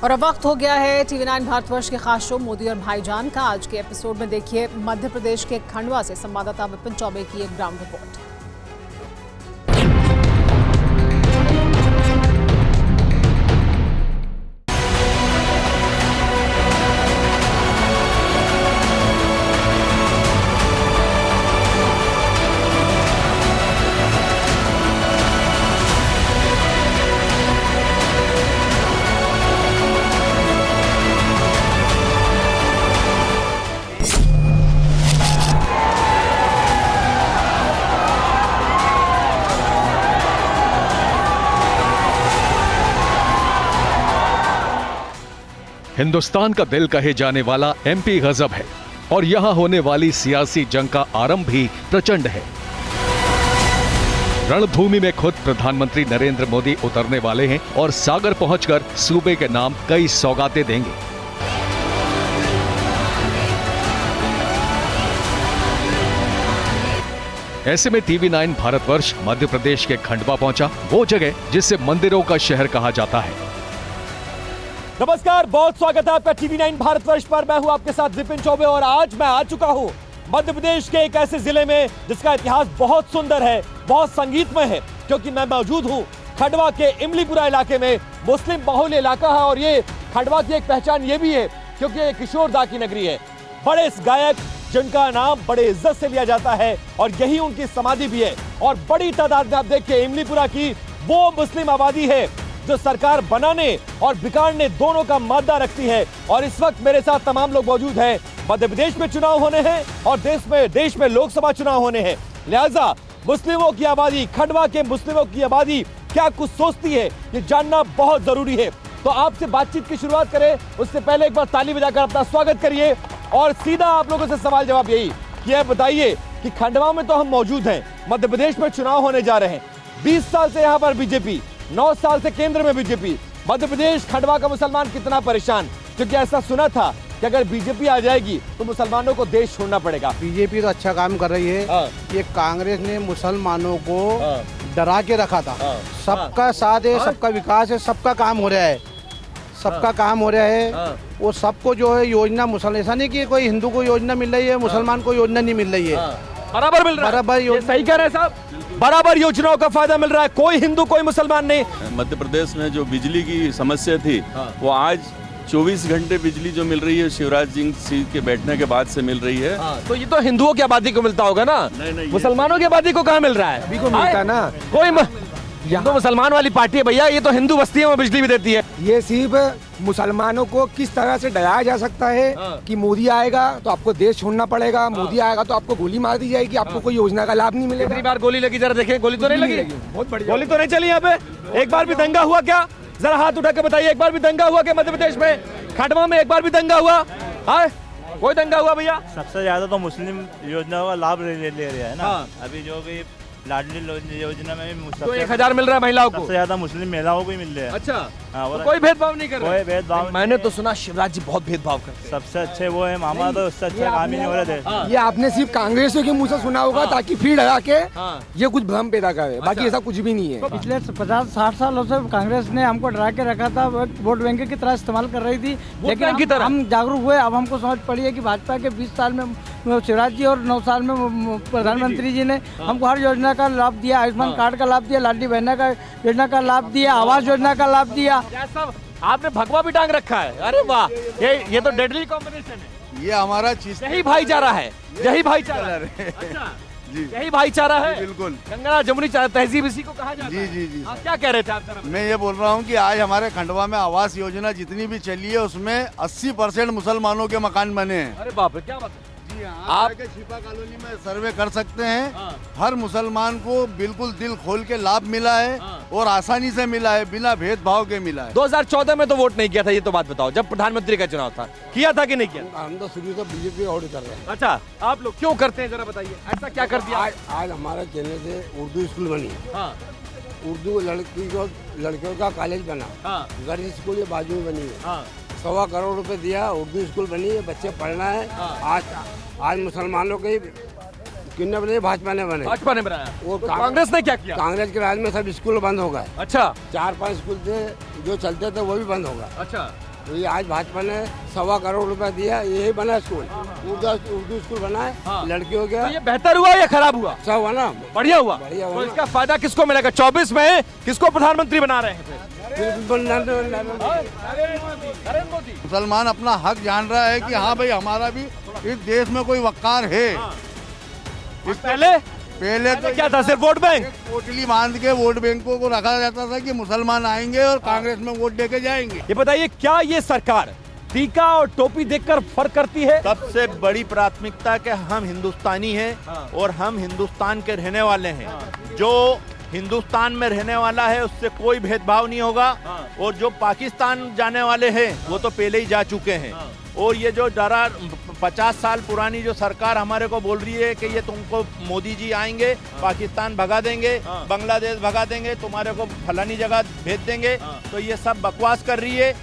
और अब वक्त हो गया है TV9 भारतवर्ष के खास शो मोदी और भाईजान का। आज के एपिसोड में देखिए मध्य प्रदेश के खंडवा से संवाददाता विपिन चौबे की एक ग्राउंड रिपोर्ट। हिंदुस्तान का दिल कहे जाने वाला MP गजब है और यहां होने वाली सियासी जंग का आरंभ भी प्रचंड है। रणभूमि में खुद प्रधानमंत्री नरेंद्र मोदी उतरने वाले हैं और सागर पहुंचकर सूबे के नाम कई सौगातें देंगे। ऐसे में TV9 भारतवर्ष मध्य प्रदेश के खंडवा पहुंचा, वो जगह जिसे मंदिरों का शहर कहा जाता है। नमस्कार, बहुत स्वागत है आपका TV9 भारतवर्ष पर। मैं हूं आपके साथ विपिन चौबे और आज मैं आ चुका हूं मध्य प्रदेश के एक ऐसे जिले में जिसका इतिहास बहुत सुंदर है, बहुत संगीतमय है, क्योंकि मैं मौजूद हूं खंडवा के इमलीपुरा इलाके में। मुस्लिम बहुल इलाका है और ये खंडवा की एक पहचान ये भी है क्योंकि ये किशोर दा की नगरी है। बड़े गायक जिनका नाम बड़े इज्जत से लिया जाता है और यही उनकी समाधि भी है। और बड़ी तादाद में आप देखिए इमलीपुरा की वो मुस्लिम आबादी है जो सरकार बनाने और बिगाड़ने दोनों का मादा रखती है। और इस वक्त मेरे साथ तमाम लोग मौजूद हैं। मध्य प्रदेश में चुनाव होने हैं और देश में लोकसभा चुनाव होने हैं, लिहाजा मुस्लिमों की आबादी, खंडवा के मुस्लिमों की आबादी क्या कुछ सोचती है ये जानना बहुत जरूरी है। तो आपसे बातचीत की शुरुआत करें उससे पहले एक बार ताली बजाकर अपना स्वागत करिए और सीधा आप लोगों से सवाल जवाब यही कि बताइए कि खंडवा में तो हम मौजूद हैं, मध्य प्रदेश में चुनाव होने जा रहे हैं। 20 साल से यहाँ पर बीजेपी, 9 साल से केंद्र में बीजेपी। मध्य प्रदेश खंडवा का मुसलमान कितना परेशान, क्योंकि ऐसा सुना था कि अगर बीजेपी आ जाएगी तो मुसलमानों को देश छोड़ना पड़ेगा। बीजेपी तो अच्छा काम कर रही है। ये कांग्रेस ने मुसलमानों को डरा के रखा था। सबका साथ है, सबका विकास है, सबका काम हो रहा है, सबका काम हो रहा है। वो सबको जो है योजना मुसलमान, ऐसा नहीं कि कोई हिंदू को योजना मिल रही है मुसलमान को योजना नहीं मिल रही है, बराबर मिल रहा है। बराबर सही कह रहे हैं साहब, बराबर योजनाओं का फायदा मिल रहा है, कोई हिंदू कोई मुसलमान नहीं। मध्य प्रदेश में जो बिजली की समस्या थी वो आज 24 घंटे बिजली जो मिल रही है शिवराज सिंह के बैठने के बाद से मिल रही है। तो ये तो हिंदुओं की आबादी को मिलता होगा ना, नहीं, मुसलमानों की आबादी को कहाँ मिल रहा है? अभी को मिलता है ना। कोई यहाँ तो मुसलमान वाली पार्टी है भैया, ये तो हिंदू बस्तियों में बिजली भी देती है। ये सिर्फ मुसलमानों को किस तरह से डराया जा सकता है कि मोदी आएगा तो आपको देश छोड़ना पड़ेगा, मोदी आएगा तो आपको गोली मार दी जाएगी, आपको कोई योजना का लाभ नहीं मिलेगा। कितनी बार गोली लगी जरा देखें, गोली तो नहीं लगी, बहुत बढ़िया गोली तो नहीं चली यहाँ पे। एक बार भी दंगा हुआ क्या? जरा हाथ उठा के बताइए, एक बार भी दंगा हुआ क्या मध्य प्रदेश में? खंडवा में एक बार भी दंगा हुआ? कोई दंगा हुआ भैया? सबसे ज्यादा तो मुस्लिम योजनाओं का लाभ ले रहे हैं ना। अभी जो भी लाडली योजना में भी तो 1000 मिल रहा है महिलाओं को, सबसे ज्यादा मुस्लिम महिलाओं को ही मिल रहे हैं। अच्छा, तो कोई भेदभाव नहीं कर रहे? कोई भेदभाव। मैंने तो सुना शिवराज जी बहुत भेदभाव करते हैं। सबसे अच्छे वो है मामा, तो उससे अच्छा काम ही नहीं हो रहा थे। ये आपने सिर्फ कांग्रेसियों के मुंह से सुना होगा ताकि फिर डरा के ये कुछ भ्रम पैदा करे, बाकी ऐसा कुछ भी नहीं है। पिछले 50-60 सालों से कांग्रेस ने हमको डरा के रखा था, वोट बैंक की तरह इस्तेमाल कर रही थी, लेकिन हम जागरूक हुए। अब हमको समझ पड़ी है कि भाजपा के 20 साल में शिवराज जी और 9 साल में प्रधानमंत्री जी ने हमको हर योजना का लाभ दिया। आयुष्मान कार्ड का लाभ दिया, लाडली बहना का योजना का लाभ दिया, आवास योजना का लाभ दिया। सब आपने भगवा भी टांग रखा है। अरे वाह, ये तो डेडली कॉम्बिनेशन है। ये हमारा चीज यही भाईचारा है, यही भाईचारा है। अच्छा, यही भाईचारा है, बिल्कुल। गंगा जमुनी तहजीब इसी को कहा जाता है। जी। आप क्या कह रहे थे आप? मैं ये बोल रहा हूँ कि आज हमारे खंडवा में आवास योजना जितनी भी चली है उसमें 80% मुसलमानों के मकान बने हैं। अरे बाप रे, क्या बात है। आप छिपा कॉलोनी में सर्वे कर सकते हैं। हर मुसलमान को बिल्कुल दिल खोल के लाभ मिला है और आसानी से मिला है, बिना भेदभाव के मिला है। 2014 में तो वोट नहीं किया था, ये तो बात बताओ, जब प्रधानमंत्री का चुनाव था, किया था कि नहीं किया? हम तो शुरू से बीजेपी और कर रहे हैं। अच्छा, आप लोग क्यों करते हैं जरा बताइए, ऐसा क्या कर दिया? आज हमारे कहने से उर्दू स्कूल बनी, उर्दू लड़कियों का कॉलेज बना, गर्ल्स स्कूल ये बाजू में बनी है, 1.25 करोड़ रुपए दिया, उर्दू स्कूल बनी है, बच्चे पढ़ना है। आज मुसलमानों के किन्ने बने, भाजपा ने बने। भाजपा ने बनाया। वो तो कांग्रेस ने क्या किया? कांग्रेस के राज में सब स्कूल बंद हो गए। अच्छा, 4-5 स्कूल थे जो चलते थे वो भी बंद हो गए। अच्छा, तो ये आज भाजपा ने 1.25 करोड़ रुपए दिया, यही बना स्कूल, उर्दू स्कूल बना है लड़कियों के। तो ये बेहतर हुआ या खराब हुआ? सब हुआ ना, बढ़िया हुआ। बढ़िया हुआ तो ना। इसका फायदा किसको मिलेगा? 24 में किसको प्रधानमंत्री बना रहे हैं फिर? नरेंद्र मोदी। मुसलमान अपना हक जान रहा है कि हाँ भाई हमारा भी इस देश में कोई वक़ार है। इस पहले तो क्या था? सिर्फ वोट बैंक। पोटली बांध के वोट बैंकों को रखा जाता था कि मुसलमान आएंगे और कांग्रेस में वोट दे के जाएंगे। ये बताइए, क्या ये सरकार टीका और टोपी देखकर फर्क करती है? सबसे बड़ी प्राथमिकता कि हम हिंदुस्तानी हैं और हम हिंदुस्तान के रहने वाले हैं। जो हिंदुस्तान में रहने वाला है उससे कोई भेदभाव नहीं होगा, और जो पाकिस्तान जाने वाले हैं वो तो पहले ही जा चुके हैं। और ये जो 50 साल पुरानी जो सरकार हमारे को बोल रही है कि ये तुमको मोदी जी आएंगे, पाकिस्तान भगा देंगे, बांग्लादेश भगा देंगे, तुम्हारे को फलानी जगह भेज देंगे, तो ये सब बकवास कर रही है।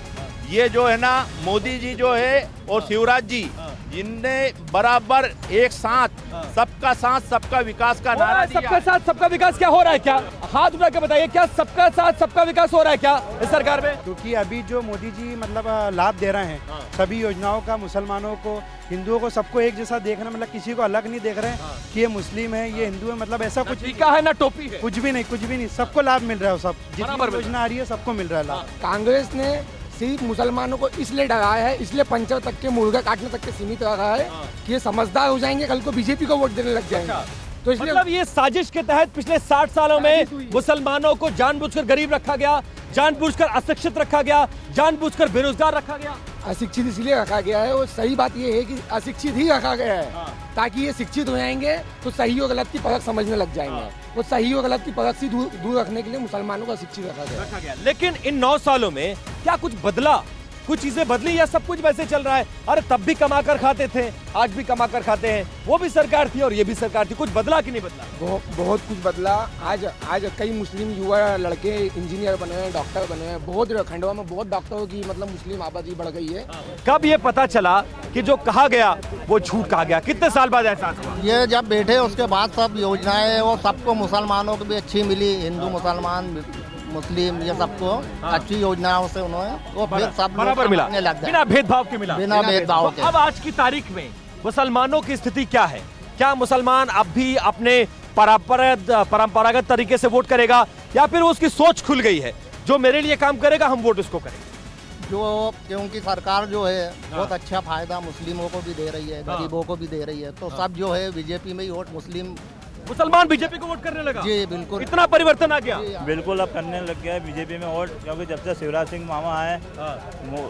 ये जो है ना, मोदी जी जो है और शिवराज जी, इनने बराबर एक साथ सबका विकास का नारा दिया। सबका साथ सबका विकास क्या हो रहा है? क्या हाथ उठा के बताइए, क्या सबका साथ सबका विकास हो रहा है क्या इस सरकार में? क्योंकि अभी जो मोदी जी मतलब लाभ दे रहे हैं सभी योजनाओं का, मुसलमानों को, हिंदुओं को, सबको एक जैसा देख रहे हैं, मतलब किसी को अलग नहीं देख रहे हैं कि ये मुस्लिम है, ये हिंदू है, मतलब ऐसा कुछ टीका है ना टोपी है, कुछ भी नहीं, सबको लाभ मिल रहा है। सब जितनी योजना आ रही है सबको मिल रहा है लाभ। कांग्रेस ने सिर्फ मुसलमानों को इसलिए डराया है, इसलिए पंचर तक के मुर्गा काटने तक के सीमित रखा है कि ये समझदार हो जाएंगे, कल को बीजेपी को वोट देने लग जाएंगे। तो इसलिए मतलब ये साजिश के तहत पिछले 60 सालों में मुसलमानों को जानबूझकर गरीब रखा गया, जानबूझकर अशिक्षित रखा गया, जानबूझकर बेरोजगार रखा गया। अशिक्षित इसलिए रखा गया है, और सही बात ये है कि अशिक्षित ही रखा गया है ताकि ये शिक्षित हो जाएंगे तो सही और गलत की परख समझने लग जाएंगे। वो सही और गलत की परख से दूर रखने के लिए मुसलमानों को अशिक्षित रखा गया। लेकिन इन 9 सालों में क्या कुछ बदला? कुछ चीजें बदली या सब कुछ वैसे चल रहा है? अरे तब भी कमा कर खाते थे, आज भी कमा कर खाते हैं, वो भी सरकार थी और ये भी सरकार थी। कुछ बदला कि नहीं बदला? बहुत कुछ बदला। आज कई मुस्लिम युवा लड़के इंजीनियर बने हैं, डॉक्टर बने हैं। बहुत खंडवा में बहुत डॉक्टरों की मतलब मुस्लिम आबादी बढ़ गई है। कब ये पता चला कि जो कहा गया वो झूठ कहा गया? कितने साल बाद एहसास हुआ? ये जब बैठे उसके बाद सब योजनाएं वो सबको, मुसलमानों को भी अच्छी मिली, हिंदू मुसलमान मुस्लिम ये सबको अच्छी योजनाओं से उन्होंने वो फिर सब बराबर मिला, बिना भेदभाव के मिला, बिना भेदभाव के। अब आज की तारीख में मुसलमानों की स्थिति क्या है? क्या मुसलमान अब भी अपने परंपरागत तरीके से वोट करेगा, या फिर उसकी सोच खुल गई है जो मेरे लिए काम करेगा हम वोट उसको करेंगे? जो क्योंकि सरकार जो है बहुत अच्छा फायदा मुस्लिमों को भी दे रही है, गरीबों को भी दे रही है, तो सब जो है बीजेपी में ही वोट, मुसलमान बीजेपी को वोट करने लगा। जी बिल्कुल, इतना परिवर्तन आ गया। बिल्कुल अब करने लग गया है बीजेपी में वोट, क्योंकि जब से शिवराज सिंह मामा आए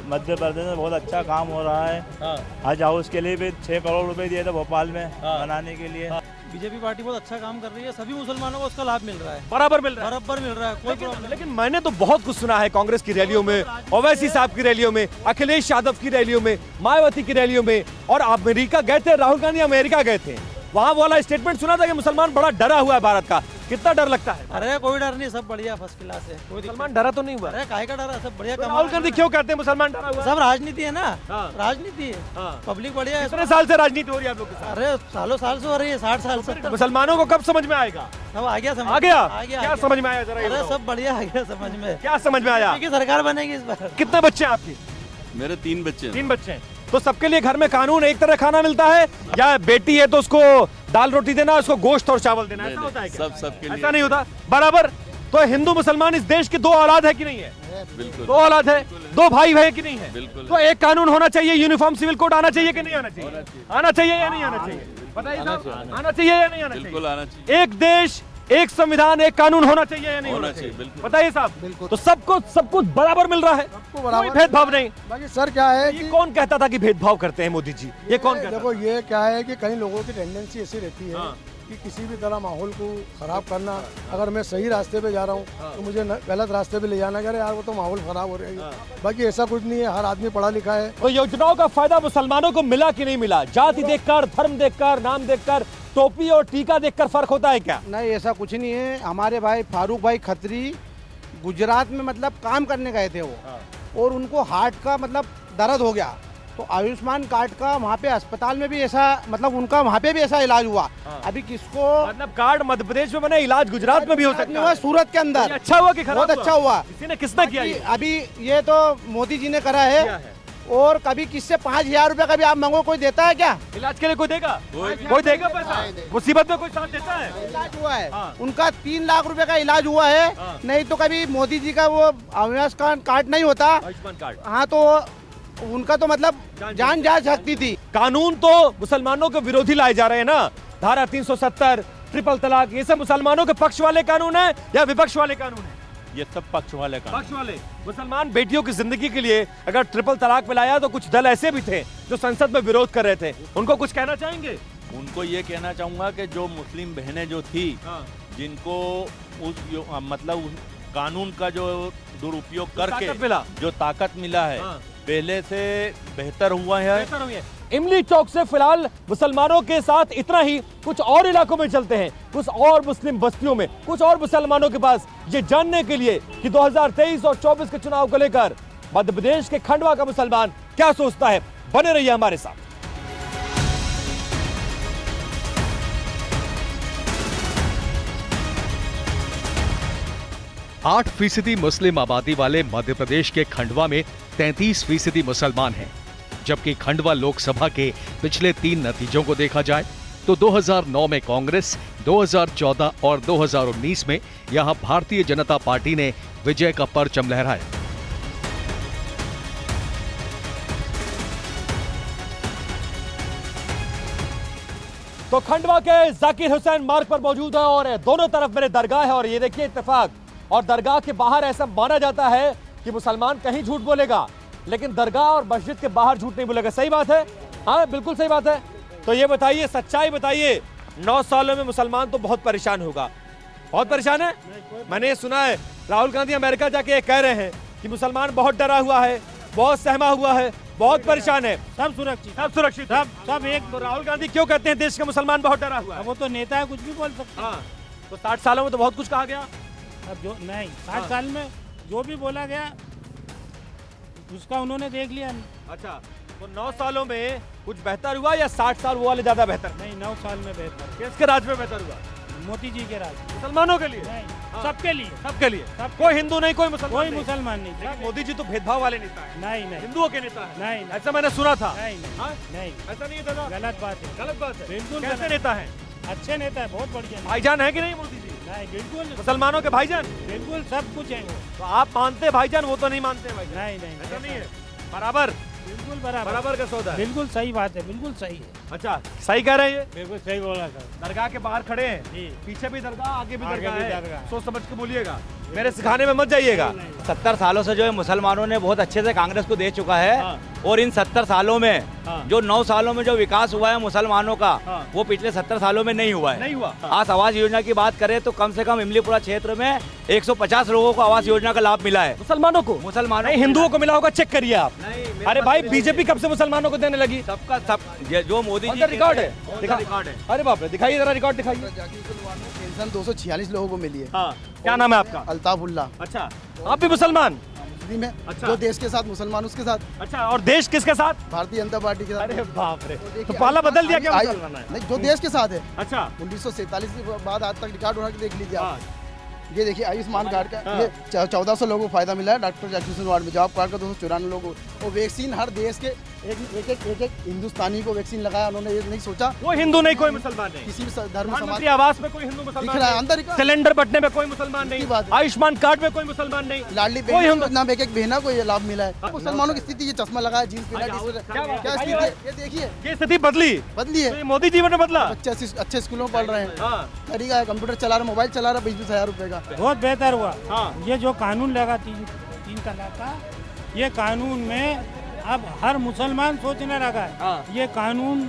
मध्य प्रदेश में बहुत अच्छा काम हो रहा है। हज हाउस के लिए भी 6 करोड़ रुपए दिए थे भोपाल में बनाने के लिए। बीजेपी पार्टी बहुत अच्छा काम कर रही है, सभी मुसलमानों को उसका लाभ मिल रहा है, बराबर मिल रहा है, बराबर मिल रहा है, कोई प्रॉब्लम नहीं। लेकिन मैंने तो बहुत कुछ सुना है कांग्रेस की रैलियों में, ओवैसी साहब की रैलियों में, अखिलेश यादव की रैलियों में, मायावती की रैलियों में, और अमेरिका गए थे, राहुल गांधी अमेरिका गए थे, वहाँ वाला स्टेटमेंट सुना था कि मुसलमान बड़ा डरा हुआ है भारत का। कितना डर लगता है? अरे कोई डर नहीं, सब बढ़िया, फर्स्ट क्लास है, कोई मुसलमान डरा तो नहीं हुआ? अरे काहे का डरा, सब बढ़िया। राहुल गांधी क्यों कहते हैं मुसलमान डरा हुआ? सब राजनीति है ना, राजनीति है, पब्लिक बढ़िया है। कितने साल से राजनीति हो रही है आप लोग के साथ? अरे सालों साल से हो रही है, 60 साल से। मुसलमानों को कब समझ में आएगा? सब आ गया समझ, आ गया? क्या क्या समझ में आया जरा? अरे सब बढ़िया आ गया समझ में। क्या समझ में आया? सरकार बनेगी इस बार। कितने बच्चे हैं आपके? मेरे 3 बच्चे हैं। 3 बच्चे हैं। तो सबके लिए घर में कानून एक तरह खाना मिलता है, या बेटी है तो उसको दाल रोटी देना, उसको गोश्त और चावल देना, ऐसा होता है क्या? सबके लिए ऐसा नहीं होता बराबर? तो हिंदू मुसलमान इस देश की 2 औलाद है कि नहीं है? बिल्कुल 2 औलाद है, 2 भाई है कि नहीं है? बिल्कुल। तो एक कानून होना चाहिए, यूनिफॉर्म सिविल कोड आना चाहिए कि नहीं आना चाहिए? आना चाहिए या नहीं आना चाहिए? बताइए साहब, आना चाहिए या नहीं आना चाहिए? बिल्कुल आना चाहिए। एक देश, एक संविधान, एक कानून होना चाहिए या नहीं होना चाहिए? बिल्कुल। बताइए साहब। तो सबको सब कुछ बराबर मिल रहा है, कोई भेदभाव नहीं। बाकी सर क्या है ये कौन कहता था कि भेदभाव करते हैं मोदी जी? ये कौन कहता? देखो ये क्या है कि कई लोगों की टेंडेंसी ऐसी रहती है कि किसी भी तरह माहौल को खराब करना। अगर मैं सही रास्ते पे जा रहा हूँ तो मुझे गलत रास्ते पे ले जाना, कह रहे यार वो तो माहौल खराब हो रहा है। बाकी ऐसा कुछ नहीं है, हर आदमी पढ़ा लिखा है। तो योजनाओं का फायदा मुसलमानों को मिला कि नहीं मिला? जाति देखकर, धर्म देखकर, नाम देखकर, टोपी और टीका देखकर फर्क होता है क्या? नहीं ऐसा कुछ नहीं है। हमारे भाई फारूक भाई खत्री गुजरात में मतलब काम करने गए थे वो, और उनको हार्ट का मतलब दर्द हो गया, तो आयुष्मान कार्ड का वहाँ पे अस्पताल में भी ऐसा मतलब उनका वहाँ पे भी ऐसा इलाज हुआ। अभी किसको मतलब कार्ड मध्य प्रदेश में बने, इलाज गुजरात में भी हो सकता है। सूरत के अंदर ये अच्छा हुआ कि खराब बहुत अच्छा हुआ। किसने किया ये? अभी ये तो मोदी जी ने करा है। और कभी किससे 5,000 रुपए का भी आप मांगो, कोई देता है क्या? इलाज के लिए कोई देगा? कोई देगा पैसा? मुसीबत में कोई साथ देता है? इलाज हुआ है उनका 3 लाख रुपए का इलाज हुआ है। नहीं तो कभी मोदी जी का वो आयुष्मान कार्ड नहीं होता। आयुष्मान कार्ड, हाँ, तो उनका तो मतलब जान जा सकती थी। कानून तो मुसलमानों के विरोधी लाए जा रहे हैं ना। धारा 370, ट्रिपल तलाक, ये सब मुसलमानों के पक्ष वाले कानून है या विपक्ष वाले कानून है? ये सब पक्ष वाले का। पक्ष वाले। मुसलमान बेटियों की जिंदगी के लिए अगर ट्रिपल तलाक में लाया तो कुछ दल ऐसे भी थे जो संसद में विरोध कर रहे थे, उनको कुछ कहना चाहेंगे? उनको ये कहना चाहूंगा कि जो मुस्लिम बहनें जो थी, जिनको मतलब कानून का जो दुरुपयोग करके जो ताकत मिला है, पहले से बेहतर हुआ है। इमली चौक से फिलहाल मुसलमानों के साथ इतना ही। कुछ और इलाकों में चलते हैं, कुछ और मुस्लिम बस्तियों में, कुछ और मुसलमानों के पास, ये जानने के लिए कि 2023 और 24 के चुनाव को लेकर मध्य प्रदेश के खंडवा का मुसलमान क्या सोचता है। बने रहिए हमारे साथ। 8% मुस्लिम आबादी वाले मध्य प्रदेश के खंडवा में 33% मुसलमान हैं। जबकि खंडवा लोकसभा के पिछले 3 नतीजों को देखा जाए तो 2009 में कांग्रेस, 2014 और 2019 में यहां भारतीय जनता पार्टी ने विजय का परचम लहराया। तो खंडवा के जाकिर हुसैन मार्ग पर मौजूद है और दोनों तरफ मेरे दरगाह है। और ये देखिए इत्तेफाक, और दरगाह के बाहर ऐसा माना जाता है कि मुसलमान कहीं झूठ बोलेगा लेकिन दरगाह और मस्जिद के बाहर झूठ नहीं बोलेगा। सही बात है? हाँ, बिल्कुल सही बात है। तो ये बताइए, सच्चाई बताइए, 9 सालों में मुसलमान तो बहुत परेशान होगा। बहुत परेशान है। मैंने ये सुना है राहुल गांधी अमेरिका जाके ये कह रहे हैं कि मुसलमान बहुत डरा हुआ है, बहुत सहमा हुआ है, बहुत परेशान है। सब सुरक्षित, सब सुरक्षित, सब एक। तो राहुल गांधी क्यों कहते हैं देश के मुसलमान बहुत डरा हुआ है? वो तो नेता है, कुछ भी बोल सकते हैं। तो 60 सालों में तो बहुत कुछ कहा गया। अब जो नहीं 60 साल में जो भी बोला गया उसका उन्होंने देख लिया। अच्छा, तो 9 सालों में कुछ बेहतर हुआ या 60 साल वो वाले ज्यादा बेहतर? नहीं, 9 साल में बेहतर। किसके राज में बेहतर हुआ? मोदी जी के राज। मुसलमानों के लिए? नहीं, सबके लिए। सबके लिए। कोई हिंदू नहीं, कोई मुसलमान कोई मुसलमान नहीं। मोदी जी तो भेदभाव वाले नेता है। नहीं, हिंदुओं के नेता है। नहीं, ऐसा मैंने सुना था। नहीं, ऐसा नहीं था। गलत बात है। गलत बात है। बिल्कुल। कैसे नेता है? अच्छे नेता है, बहुत बढ़िया। भाईजान है कि नहीं मोदी जी? नहीं, बिल्कुल मुसलमानों के भाईजान। बिल्कुल सब कुछ है वो। तो आप मानते हैं भाईजान, वो तो नहीं मानते भाईजान? नहीं, ऐसा नहीं है। बराबर, बिल्कुल बराबर। बराबर का सौदा है। बिल्कुल सही बात है, बिल्कुल सही है। अच्छा, सही कह रहे हैं ये? बिल्कुल सही बोला सर। दरगाह के बाहर खड़े हैं, पीछे भी दरगाह, आगे भी दरगाह है। दरगाह। सोच समझ के बोलिएगा, मेरे सिखाने में मत जाइएगा। 70 सालों से जो है मुसलमानों ने बहुत अच्छे से कांग्रेस को दे चुका है। और इन 70 सालों में जो 9 सालों में जो विकास हुआ है मुसलमानों का, वो पिछले 70 सालों में नहीं हुआ है। नहीं हुआ। आज आवास योजना की बात करें तो कम से कम इमलीपुरा क्षेत्र में 150 लोगों को आवास योजना का लाभ मिला है। मुसलमानों को? मुसलमानों, हिंदुओं को मिला होगा, चेक करिए आप। अरे भाई, बीजेपी कब से मुसलमानों को देने लगी? सबका सब जो मोदी जी रिकॉर्ड है, रिकॉर्ड है। अरे बाप रे, दिखाइए जरा रिकॉर्ड दिखाइए। पेंशन 246 लोगों को मिली है। क्या नाम है आपका? अल्ताफुल्ला। अच्छा, आप भी मुसलमान? मुस्लिम है। अच्छा। जो देश के साथ मुसलमान उसके साथ। अच्छा, और देश किसके साथ? भारतीय जनता पार्टी के साथ। अरे बाप रे, तो पाला बदल दिया क्या? नहीं, जो देश के साथ है। अच्छा, 1947 के बाद आज तक रिकॉर्ड उठा के देख लीजिए आप। ये देखिए आयुष्मान कार्ड का ये 1400 लोगों को फायदा मिला है। डॉक्टर जाकिर हुसैन वार्ड में जॉब कार्ड का 294 लोगों को। और वैक्सीन हर देश के एक हिंदुस्तानी को वैक्सीन लगाया। उन्होंने ये नहीं सोचा वो हिंदू नहीं, कोई मुसलमान नहीं, किसी भी धर्म समाज। आवास में कोई हिंदू मुसलमान दिख रहा है अंदर। सिलेंडर बटने में कोई मुसलमान नहीं, आयुष्मान कार्ड में कोई मुसलमान नहीं, लाडली बहन नाम एक बहना को ये लाभ मिला है। मुसलमानों की स्थिति, ये चश्मा लगाया, जींस पहना, क्या स्थिति है ये देखिए। ये स्थिति बदली है। मोदी जी ने बदला। बच्चे अच्छे स्कूलों में पढ़ रहे हैं, तरीका है, कंप्यूटर चला रहे, मोबाइल चला रहा, 20-20 हजार रुपए का। बहुत बेहतर हुआ। ये जो कानून लगा 3 तलाक का, ये कानून में अब हर मुसलमान सोचने लगा है ये कानून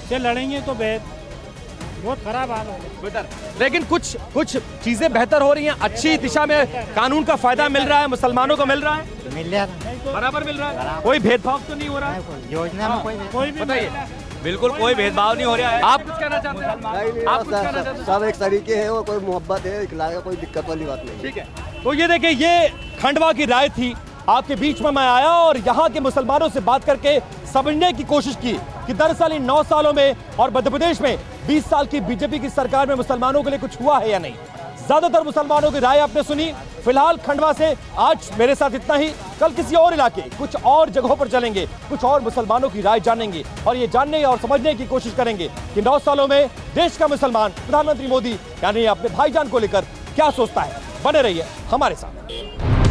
से लड़ेंगे तो बहुत खराब हाल होगा। लेकिन कुछ चीजें बेहतर हो रही हैं, अच्छी दिशा में कानून का फायदा मिल रहा है, मुसलमानों को मिल रहा है, मिल रहा है, बराबर मिल रहा है, कोई भेदभाव तो नहीं हो रहा है योजना में कोई भी बताइए। बिल्कुल कोई भेदभाव नहीं हो रहा है। आप कुछ कहना चाहते हैं? आप कुछ कहना चाहते हैं? सब एक तरीके है और कोई मोहब्बत है, इखलाक है, कोई दिक्कत वाली बात नहीं। ठीक है, तो ये देखिए, ये खंडवा की राय थी आपके बीच में मैं आया और यहाँ के मुसलमानों से बात करके समझने की कोशिश की कि दरअसल इन 9 सालों में और मध्य प्रदेश में 20 साल की बीजेपी की सरकार में मुसलमानों के लिए कुछ हुआ है या नहीं। ज्यादातर मुसलमानों की राय आपने सुनी। फिलहाल खंडवा से आज मेरे साथ इतना ही। कल किसी और इलाके, कुछ और जगहों पर चलेंगे, कुछ और मुसलमानों की राय जानेंगे और ये जानने और समझने की कोशिश करेंगे कि 9 सालों में देश का मुसलमान प्रधानमंत्री मोदी यानी अपने भाईजान को लेकर क्या सोचता है। बने रहिए हमारे साथ।